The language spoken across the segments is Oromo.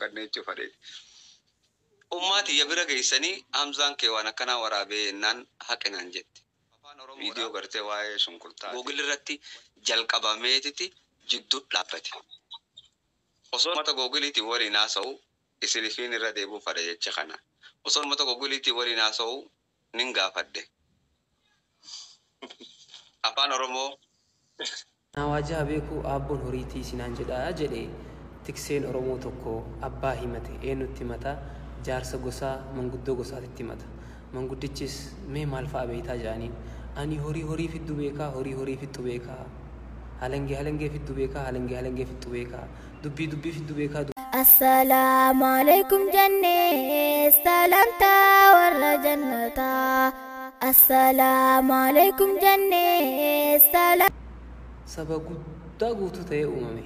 كني تفرد أمتي يبرق يسني أمزان كوانا كنا ورابي نان حقنا نجت فيديو برتي واي شنكرتا جوجل رتي جل كباميتي جدو لابتي وصول متى جوجل تي وري ناسو يسلفين الرديبو فرد يتشخنا وصول متى جوجل تي وري ناسو نينغا فده أفان أرومو نواجه بيكو أبون هريتي سنانجدا أجلي تكسين أرومو توكو أبا همتي إنو تيمتا جارس غوسا منغدو غوسا تيمتا منغديچس مي مالفا بيتا جاني أني هوري في الدوبيكا هوري في الدوبيكا هلنجي في الدوبيكا هلنجي في الدوبيكا دبي في الدوبيكا السلام عليكم جنة سلامتا ور جنتا السلام عليكم جنة سلام سبا guddaa guutuu ta'ee uumame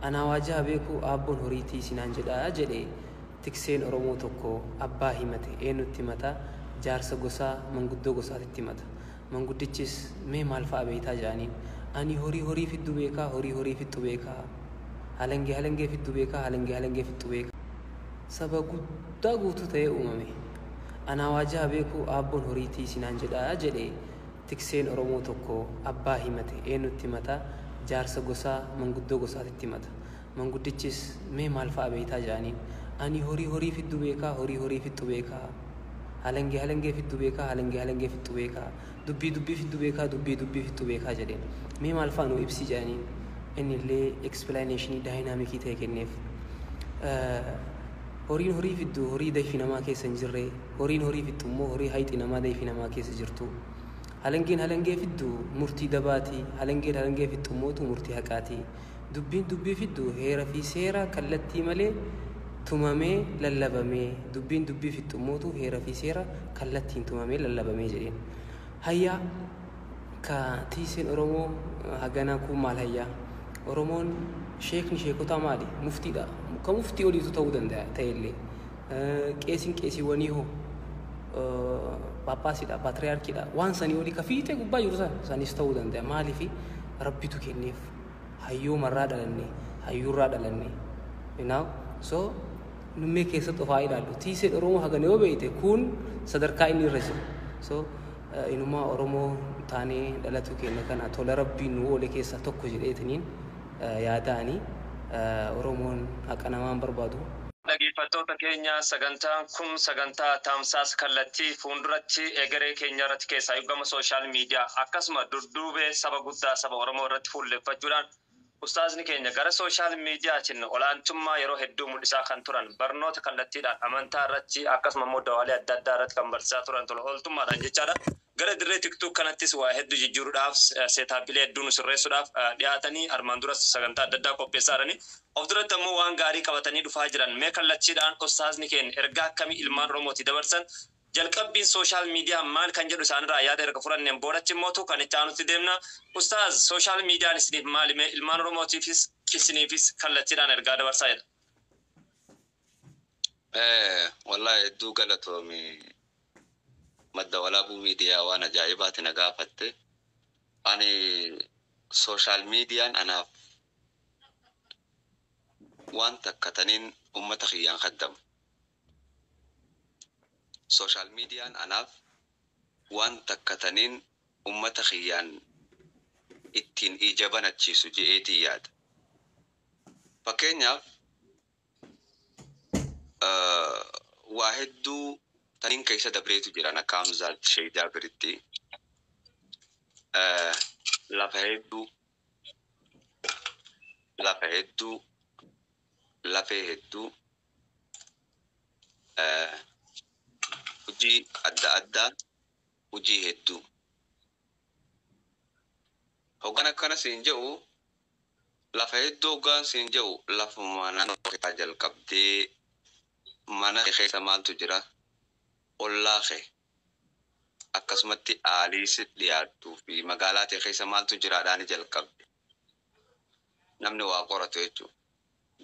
ana waajjaa beeku abboon horiitii sinaan jedha jedhe tikseen oromoo tokko abbaa himate eenyutti mata jaarsa gosaa manguddoo gosaatitti mata manguddichis mee maal fa'a beeytaa jedhaniin ani horii fiddu beekaa horii fixxu beekaa halangee fiddu beekaa halangee fixxu beekaa saba guddaa guutuu ta'ee uumame ana waajjaa beeku abboon horiitii sinaan jedha jedhe tikseen oromoo tokko abbaa himate eenyutti mata jaarsa gosaa manguddoo gosaatitti mata manguddichis mee maal fa'a beeytaa jedhaniin ani horii fiddu beekaa horii fixxu beekaa halangee fiddu beekaa halangee fixxu beekaa dubbii fiddu beekaa dubbii fixxu beekaa jedheen mee maal fa'a nu ibsi jedhaniin inni illee explanation dynamic ta'e kenneef horii fiddu horii dayfi namaa keessa hin jirre horii fixxu immoo horii hayxi namaa dayfi namaa keessa jirtu halangee fiddu murtii dabaati halangee fixxu mootu murtii haqaati dubbii fiddu heera fi seera kallattii malee tumamee lallabamee dubbii fixxu mootu heera fi seera kallattiin tumamee lallabamee jedheen hayyaa ka tiiseen oromoo haganaa kun maal hayyaa oromoon sheekota maali muftiidha ka muftii oliitu ta'uu danda'a ta'ellee qeesiiwwanii hoo paappaasiidha paatriyaarkiidha waan sanii olii ka fiixee gubbaa jiru sanis ta'uu danda'a maaliif rabbitu kenneef hayyoomarraa dhalanne hayyuurraa dhalanne so nummee keessatti ofaa ilaallu tiiseen oromoo hagana yoo beeyte kun sadarkaa inni irra jiru so inumaa oromoo taanee dhalatu keenya kana tola rabbiin nu oole keessaa tokko jedheetiniin yaadaanii oromoon haqa namaan barbaadu. Dhaggeeffattoota keenya sagantaan kun sagantaa tamsaasa kallattii fuulduratti egeree keenya irratti keessaa eegama sooshaal miidiyaa akkasuma dudduubee saba guddaa saba oromoo irratti fuulleeffachuudhaan ustaazni keenya gara sooshaal miidiyaatiin olaantummaa yeroo hedduu mul'isaa kan turan barnoota kallattiidhaan amantaa irratti akkasuma immoo dawaalee adda addaa irratti kan barsiisaa turan tola ooltummaadhaan jechaadha. Gara dirree tiktok kanattis waa hedduu jijjiiruudhaaf seetaapilee hedduu nu sirreessuudhaaf dhiyaatanii armaan duras sagantaa adda addaa qopheessaa jiranii of duratti ammoo waan gaarii qabatanii dhufaa jiran mee kallattiidhaan ustaazni keenya ergaa akkamii ilmaan oromootii dabarsan jalqabbiin sooshaal miidiyaa maal kan jedhu isaanirraa yaada erga furanneen boodachi mootu kan itti aanutti deemna ustaaz sooshaal miidiyaan isiniif maalime ilmaan oromootiifis isiniifis kallattiidhaan ergaa dabarsaa jedha. Wallahi hedduu galatoomi madda walaabuu miidiyaa waan ajaa'ibaati na gaafatte ani sooshaal miidiyaan anaaf waan takkataniin ummata kiyyaan kaddamu social media anaaf waan takkataniin ummata kiyyaan ittiin ijabanachiisu je'eetii yaada. Fakkeenyaaf waa hedduu taniin keessa dabreetu jiran akka Hamzaat Sheedaa biritti lafa hedduu lafee hedduu hojii adda addaa hojii hedduu hoggan akkana siin jedhu lafa hedduu hoggan siin jedhu lafuma naannoo jalqabdee mana keessa maaltu jira ollaa kee akkasumatti aaliisi dhiyaattuu fi magaalaa keessa maaltu jiraadhaan jalqabde namni waa qoratu jechuudha.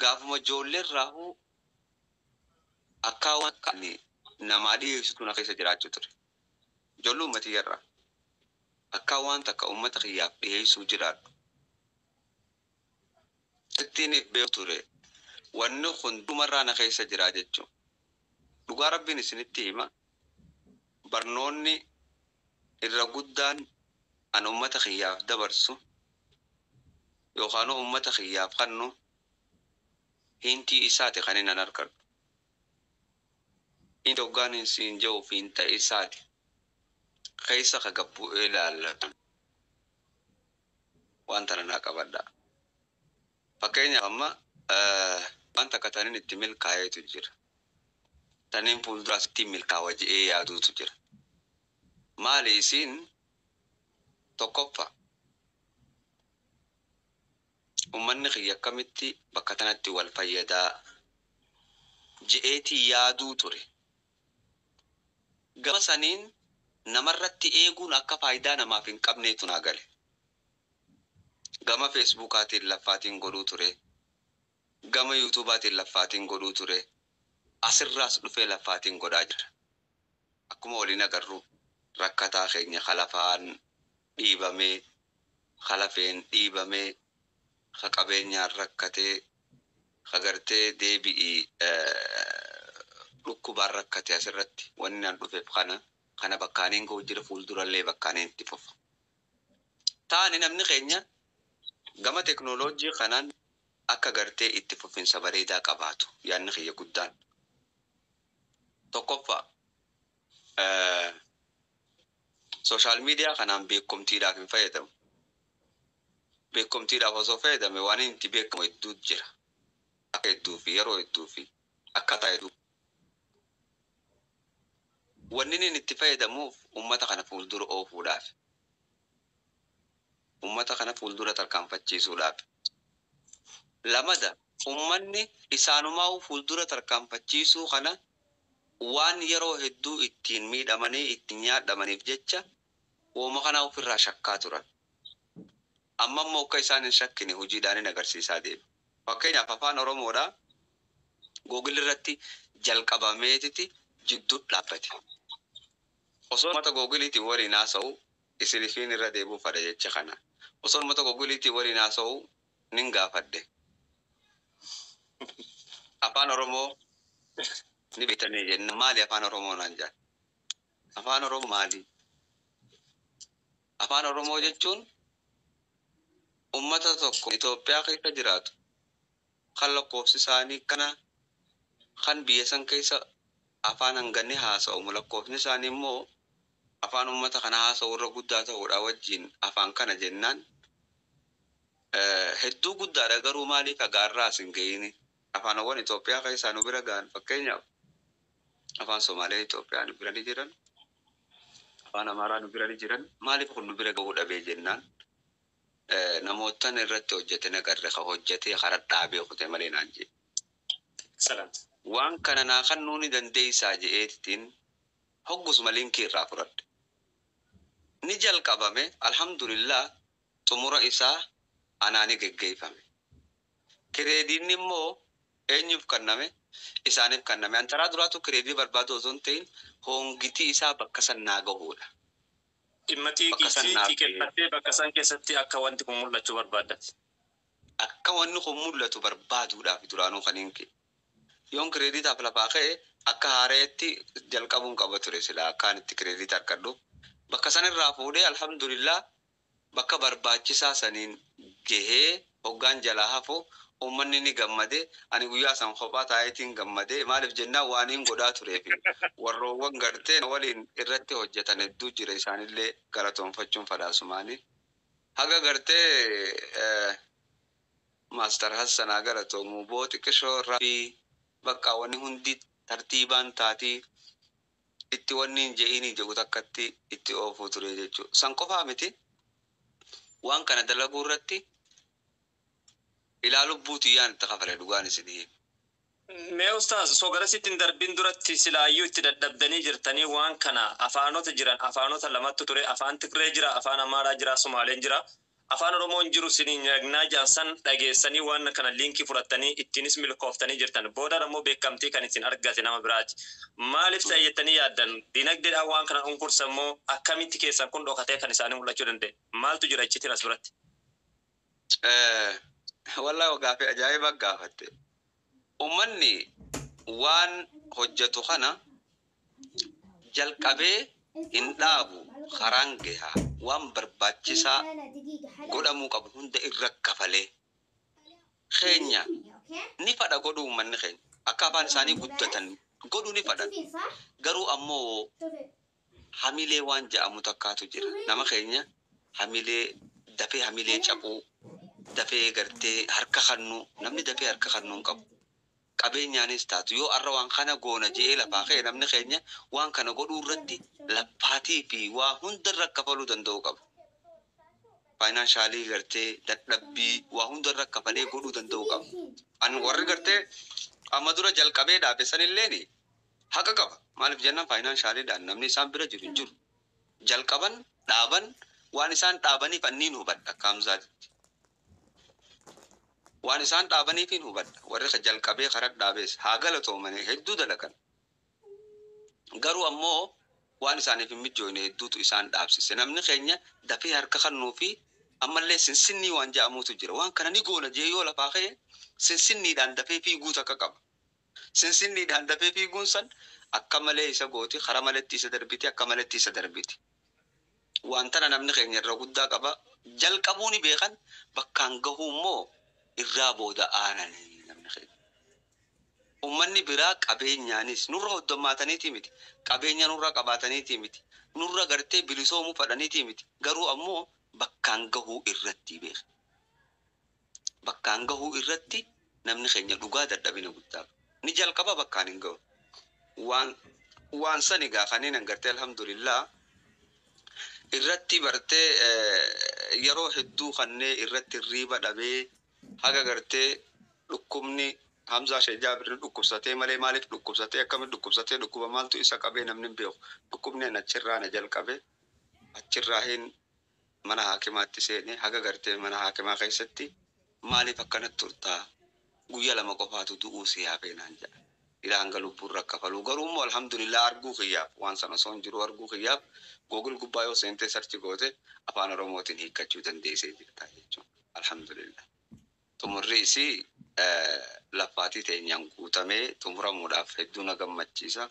Gaafuma ijoollee irraa akka waan namaa dhiyeessitu na keessa jiraachuu ture. Ijoollee uummatii irraa akka waan takka uummata kiyyaaf dhiyeessuu jiraadhu. Ittiin beeku ture wanni hundumarraa na keessa jira jechuudha. Dhugaa Rabbiin isinitti hima barnoonni irra guddaan an ummata kiyyaaf dabarsu yookaan ummata kiyyaaf kannu hintii isaati kan inni argatu. Inni hoggaan siin jiru fiinta isaati keessa ka gabbu'ee ilaallatu wanta nanaa qabadha. Fakkeenyaaf amma wanta akka taniin itti milkaa'eetu jira. Taniin fuulduraas itti milkaa'aa je'ee yaaduutu jira. Maali isiin tokkoffaa ummanni kiyya akkamitti bakka tanatti wal fayyadaa je'eetii yaaduu ture. Gama saniin namarratti eeguun akka faayidaa namaaf hin qabneetu naa gale. Gama Feesbuukaatiin laffaatiin godhuu ture. Gama Yuutuubaatiin laffaatiin godhuu ture. Asirraas dhufee laffaatiin godhaa jira. Akkuma waliin agarru rakkataa keenya khalafaan dhiibamee, khalafeen dhiibamee, ka qabeenyaan rakkatee, ka gartee deebi'ii dhukkubaan rakkate asirratti wanni naan dhufeef kana bakkaaniin ga'u jira fuuldurallee bakkaaniin itti fufa. Taani namni keenya gama teknooloojii kanaan akka gartee itti fufinsa bareedaa qabaatu yaadni kiyya guddaan. Tokkoffaa sooshaal miidiyaa kanaan beekumtiidhaaf hin fayyadamu. Beekumtiidhaaf osoo fayyadame waan inni itti beekamu hedduutu jira. Akka hedduu fi yeroo hedduu fi akkaataa hedduu. Wanni inni itti fayyadamuuf ummata kana fuuldura oofuudhaaf. Ummata kana fuuldura tarkaanfachiisuudhaaf. Lamada ummanni isaanumaa fuuldura tarkaanfachiisuu kana waan yeroo hedduu ittiin miidhamanii ittiin nyaadhamaniif jecha uuma kana ofirraa shakkaa turan. Amma immoo akka isaan hin shakkine hojiidhaan hin agarsiisaa deemu. Fakkeenyaaf afaan Oromoodhaa Google irratti jalqabameetiti jidduu dhaabbate. Osoo uummata Googleetiin waliin haasa'u isinifiin irra deebi'uu fada jecha kana. Osoo uummata Googleetiin waliin haasa'u nin gaafadhe. Afaan Oromoo ni beektanii jenna maali afaan Oromoo naan jedhan. Afaan Oromoo maali? Afaan Oromoo jechuun ummata tokko Itoophiyaa keessa jiraatu kan lakkoofsi isaanii kana kan biyya san keessa afaan hanganni haasa'u lakkoofni isaanii immoo afaan ummata kana haasa'u irra guddaa ta'uudha wajjin afaan kana jennaan hedduu guddaadha garuu maaliif agaarraa hin ga'ini afaanowwan Itoophiyaa keessaa nu bira ga'an fakkeenyaaf afaan Somaalee Itoophiyaa nu bira ni jiran afaan Amaaraa nu bira ni jiran maaliif kun nu bira ga'uu dhabee jennaan namootaan irratti hojjete nagarre ka hojjete karaa dhaabee kute malee naan jedhe. Waan kana naa kan nuuni dandeessaa je'eetiin hoggusuma linkii irraa fudhadhe. Ni jalqabame alhamdulillah xumura isaa anaani geggeeffame. Kireediin immoo eenyuuf kenname isaaniif kenname. Antaraa duraatu kireedii barbaadu osoo hin ta'in hoongitii isaa bakka san naa gahuudha. Dhimmatii xiqqeeffattee bakka san keessatti akka wanti kun mul'achuu barbaadatti. Akka wanni kun mul'atu barbaaduudhaaf duraanuu kan hin kee. Yoon kireeditaaf lafaa ka'e akka haareetti jalqabuun qaba ture sila akkaan itti kireedita argadhu. Bakka san irraa fuudhee alhamdulillah bakka barbaachisaa saniin gahee hoggaan jalaa hafu ummanni ni gammade ani guyyaa san kophaa taayitiin gammade maaliif jennaan waan hin godhaa tureef warroowwan gartee waliin irratti hojjetan hedduu jira isaanillee galatoonfachuun fadhaasumaani haga gartee Master Hassanaa galatoomuu booti qishoo rabbii bakka wanni hundi tartiibaan taatii itti wanni hin je'inii jedhu takkatti itti oofuu ture jechuudha. San qofaa miti waan kana dalaguu irratti ilaalu buutii yaan itti kafale dhugaan isinii. Mee ustaas soo gara sittiin darbiin duratti silaayyuu itti dadhabdanii jirtanii waan kana afaanota jiran afaanota lamatti ture afaan Tigree jira afaan Amaaraa jira Somaaleen jira. Afaan Oromoon jiru siniin nyagnaa jaansan dhageessanii waan kana linkii fudhattanii ittiinis milkooftanii jirtan. Booda ammoo beekamtii kan isin argate nama biraati. Maaliif ta'ettanii yaaddan dinagdeedhaan waan kana hunkursa immoo akkamitti keessan kun dhokatee kan isaanii mul'achuu danda'e? Maaltu jira ichitiin as biratti? Wallahi gaafii ajaa'iba gaafatte. ummanni waan hojjetu kana jalqabee hin dhaabu karaan gahaa waan barbaachisaa godhamuu qabu hunda irra kafalee keenya ni fadha godhuu ummanni keenya akka afaan isaanii guddatan godhuu ni fadhan garuu ammoo hamilee waan ja'amu takkaatu jira nama keenya hamilee dafee hamilee cabuu dafee gartee harka kannu namni dafee harka kannuun qabu qabeenyaanis taatu yoo arra waan kana goona jee lafaa kee namni keenya waan kana godhuu irratti laphaatii fi waa hunda irra kafaluu danda'u qabu financially gartee dadhabbii waa hunda irra kafalee godhuu danda'u qabu an warri gartee amma dura jalqabee dhaabe sanilleeni haqa qaba maaliif jennaan financially dhaan namni isaan bira jiru hin jiru jalqaban dhaaban waan isaan dhaabaniif anniin hubadha kaamsaatitti waan isaan dhaabaniif hin hubadha warri jalqabee karaa dhaabees haa galatoomane hedduu dalagan garuu ammoo waan isaaniif hin mijoone hedduutu isaan dhaabsise namni keenya dafee harka kannuu fi ammallee sinsinnii waan ja'amuutu jira waan kana ni goona jee yoo lafaa ka'e sinsinniidhaan dafee fiiguu takka qaba sinsinniidhaan dafee fiiguun san akka malee isa gooti karaa maletti isa darbiti akka maletti isa darbiti waan tana namni keenya irra guddaa qaba jalqabuu ni beekan bakkaan gahuu immoo irraa booda aananii namni keenya ummanni biraa qabeenyaanis nurra hoddommaataniitii miti qabeenya nurra qabaataniitii miti nurra gartee bilisoomuu fadhaniitii miti garuu ammoo bakkaan gahuu irratti beeka bakkaan gahuu irratti namni keenya dhugaa dadhabina guddaa ni jalqaba bakkaan hin gahu waan sani gaafanii nan gartee alhamdulillah irratti bartee yeroo hedduu kannee irratti riiba dhabee haga gartee dhukkubni Hamza Shejabir dhukkubsatee malee maaliif dhukkubsatee akkamitti dhukkubsatee dhukkuba maaltu isa qabee namni beeku dhukkubni achirraa na jalqabe achirraa hin mana haakimaatti seene haga gartee mana haakimaa keessatti maaliif akkanatti turtaa guyyaa lama qofaatu du'uu si yaafee naan jedha ila hanga lubbuun rakkafaluu garuu immoo alhamdulillah arguu kiyyaaf waan sana soon jiru arguu kiyyaaf Google gubbaa yoo seentee sarchi goote afaan oromootiin hiikkachuu dandeessee jirta jechuudha alhamdulillah tumurri isii lafaatii teenyaan guutamee tumuramuudhaaf hedduu na gammachiisa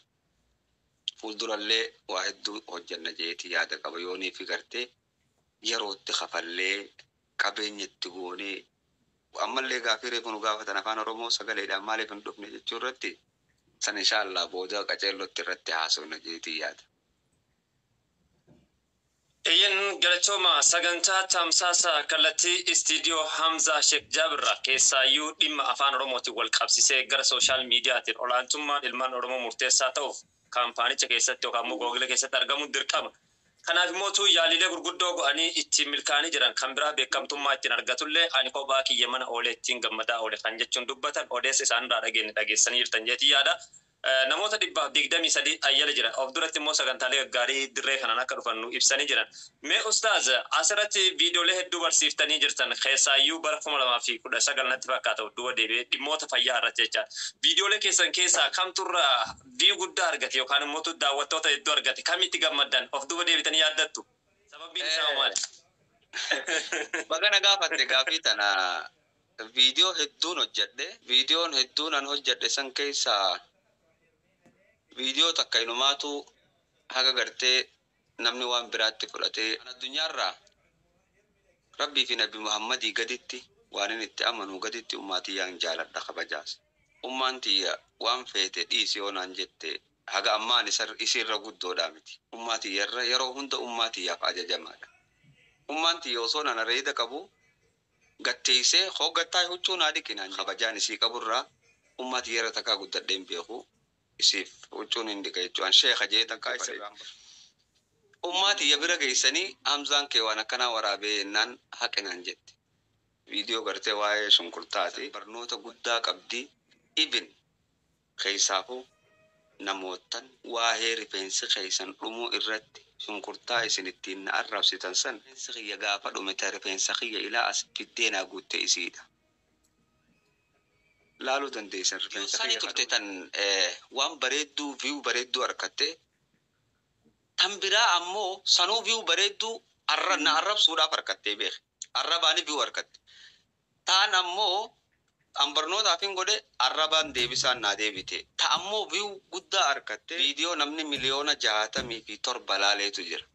fuuldurallee waa hedduu hojjanna jeetii yaada qaba yoonii fi gartee yerootti kafallee qabeenyatti goonee ammallee gaafii reefu nu gaafatan afaan oromoo sagaleedhaan maaliif hin dhufne jechuu irratti san inshaallah booda qaceellotti irratti haasofna jeetii yaada. Iyyan galatooma sagantaa tamsaasa kallattii istiidiyoo Hamza Shejabirraa keessaayyuu dhimma afaan oromootiin wal qabsisee gara sooshaal miidiyaatiin olaantummaan ilmaan oromoo murteessaa ta'uuf kaampaanicha keessatti yookaan immoo googila keessatti argamu dirqama. Kanaaf immoo yaalilee gurguddoo go'anii ittiin milkaa'anii jiran kan biraa beekamtummaa ittiin argatullee ani kophaa kiyya mana oolee ittiin gammadaa oole kan jechuun dubbatan odeessa isaanirraa dhageessanii jirtan jeetii yaada. Namoota 123 ayyala jiran of duratti immoo sagantaalee gaggaarii dirree kanaan akka dhufan nu ibsanii jiran. Mee ustaaz asirratti viidiyoolee hedduu barsiiftanii jirtan keessaayyuu bara 2019 natti fakkaata duuba deebi'ee dhimmoota fayyaa irratti jecha. Viidiyoolee keessan keessaa kamturraa viyuu guddaa argate yookaan immoo daawwattoota hedduu argate kamitti gammaddan of duuba deebitanii yaaddattu? Sababbiin isaa maali? Bagana gaafatte gaafii tana viidiyoo hedduun hojjedhe viidiyoon hedduun an hojjedhe san keessaa video takka inumaatu haga gartee namni waan biraatti fudhatee addunyaarraa rabbii fi nabi muhammadii gaditti waan inni itti amanu gaditti ummatiyyaan jaaladha kabajaas ummaantiyya waan feete dhiisi yoonaan jette haga ammaan isirra guddoodhaa miti ummatiyyarra yeroo hunda ummatiyyaaf ajajamaadha ummaantiyya osoo nana reeda qabu gatteessee hoggattaa huccuu naa dhiqinaan kabajaan isii qaburraa ummatiyyarra takkaa guddadheen beeku isif huccuun hin dhiqa jechuun sheekha jee takkaa isa ummati ya bira geessanii Hamzaan kee waan akkanaa waraabee jennaan haqinaan jette viidiyoo gartee waa'ee shunkurtaati barnoota guddaa qabdi ibin keessaafuu namootan waa'ee rifeensi keessan dhumuu irratti shunkurtaa isin ittiin na arrabsitan san rifeensi kiyya gaafa dhumete rifeensa kiyya ilaa as fiddeenaa guutte isiidha laalu dandeessan rifeensa kiyya turte tan waan bareedduu view bareedduu argatte tan biraa ammoo sanuu view bareedduu na arrabsuudhaaf argattee beeke arrabaani view argatte taan ammoo ambarnoota afin godhe arrabaan deebisaan naa deebite. Ta'ammoo view guddaa argatte viidiyoo namni miliyoona 67 laaleetu jira.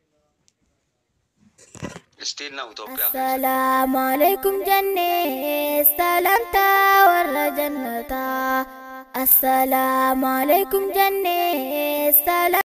Still now Ethiopia. Assalamu alaikum janne salamta warra jannata. Assalamu alaikum janne salam.